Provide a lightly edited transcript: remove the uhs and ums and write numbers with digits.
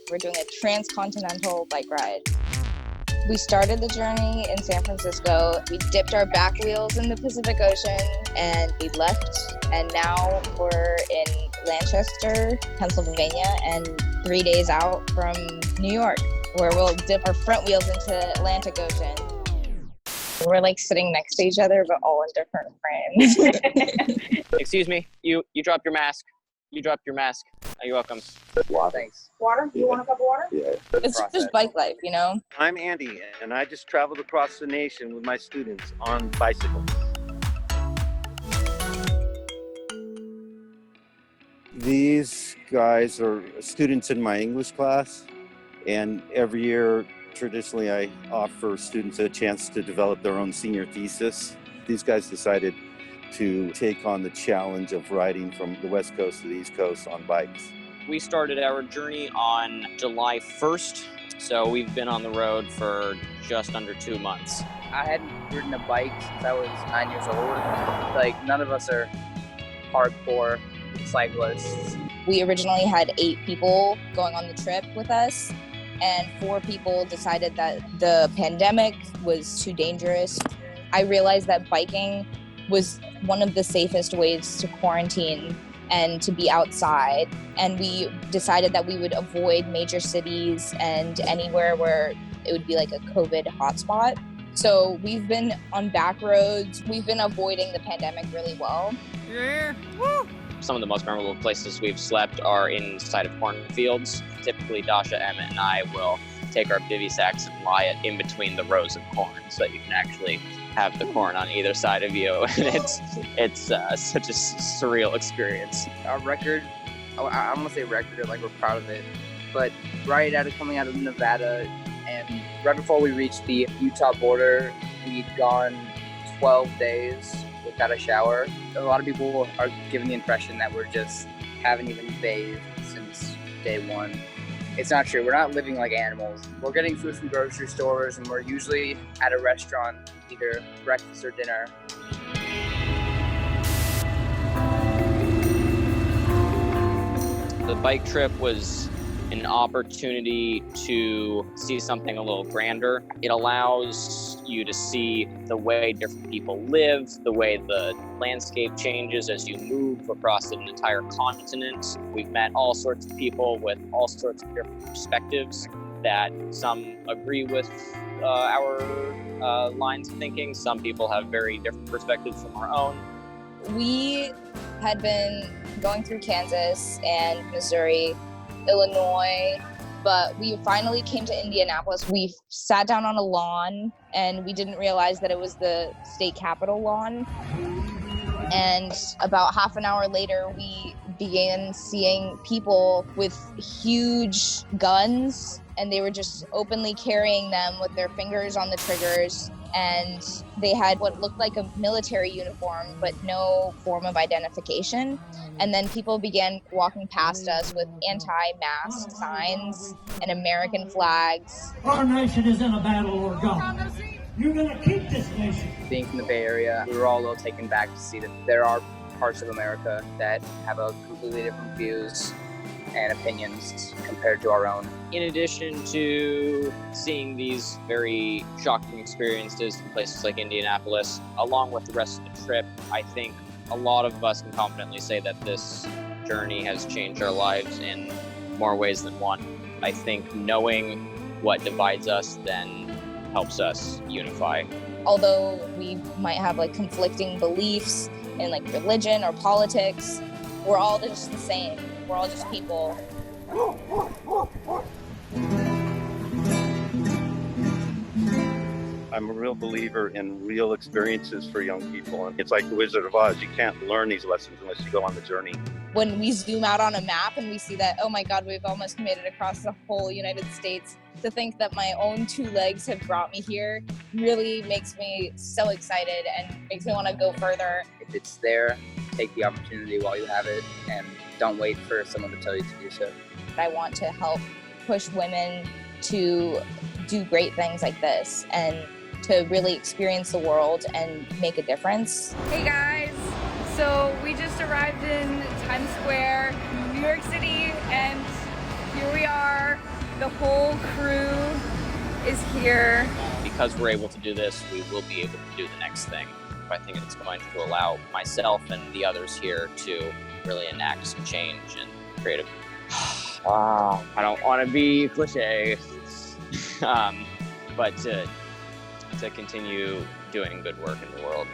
We're doing a transcontinental bike ride. We started the journey in San Francisco. We dipped our back wheels in the Pacific Ocean and we left. And now we're in Lancaster, Pennsylvania, and 3 days out from New York, where we'll dip our front wheels into Atlantic Ocean. We're like sitting next to each other, but all in different frames. Excuse me, you dropped your mask. You dropped your mask. You're welcome. Water. Thanks. Water? You want a cup of water? Yeah. It's just bike life, you know? I'm Andy, and I just traveled across the nation with my students on bicycles. These guys are students in my English class, and every year, traditionally, I offer students a chance to develop their own senior thesis. These guys decided to take on the challenge of riding from the West Coast to the East Coast on bikes. We started our journey on July 1st, so we've been on the road for just under 2 months. I hadn't ridden a bike since I was 9 years old. Like, none of us are hardcore cyclists. We originally had 8 people going on the trip with us, and 4 people decided that the pandemic was too dangerous. I realized that biking was one of the safest ways to quarantine and to be outside. And we decided that we would avoid major cities and anywhere where it would be like a COVID hotspot. So we've been on back roads. We've been avoiding the pandemic really well. Yeah. Woo! Some of the most memorable places we've slept are inside of cornfields. Typically, Dasha, Emmet, and I will take our bivy sacks and lie it in between the rows of corn so that you can actually have the corn on either side of you. And it's such a surreal experience. Our record, I don't want to say record, like we're proud of it, but coming out of Nevada, and right before we reached the Utah border, we'd gone 12 days without a shower. A lot of people are given the impression that we're just haven't even bathed since day one. It's not true. We're not living like animals. We're getting food from grocery stores, and we're usually at a restaurant, either breakfast or dinner. The bike trip was an opportunity to see something a little grander. It allows you to see the way different people live, the way the landscape changes as you move across an entire continent. We've met all sorts of people with all sorts of different perspectives that some agree with our lines of thinking. Some people have very different perspectives from our own. We had been going through Kansas and Missouri, Illinois, but we finally came to Indianapolis. We sat down on a lawn and we didn't realize that it was the state capitol lawn. And about half an hour later, we began seeing people with huge guns, and they were just openly carrying them with their fingers on the triggers. And they had what looked like a military uniform, but no form of identification. And then people began walking past us with anti-mask signs and American flags. Our nation is in a battle or gone. You're gonna keep this nation. Being from the Bay Area, we were all a little taken back to see that there are parts of America that have a completely different views and opinions compared to our own. In addition to seeing these very shocking experiences in places like Indianapolis, along with the rest of the trip, I think a lot of us can confidently say that this journey has changed our lives in more ways than one. I think knowing what divides us then helps us unify. Although we might have like conflicting beliefs in like religion or politics, we're all just the same. We're all just people. I'm a real believer in real experiences for young people. And it's like the Wizard of Oz. You can't learn these lessons unless you go on the journey. When we zoom out on a map and we see that, oh my God, we've almost made it across the whole United States, to think that my own 2 legs have brought me here really makes me so excited and makes me want to go further. If it's there, take the opportunity while you have it, and don't wait for someone to tell you to do so. I want to help push women to do great things like this and to really experience the world and make a difference. Hey guys, so we just arrived in Times Square, New York City, and here we are The whole crew is here. Because we're able to do this, we will be able to do the next thing. I think it's going to allow myself and the others here to really enact some change and create a... I don't want to be cliche, but to continue doing good work in the world.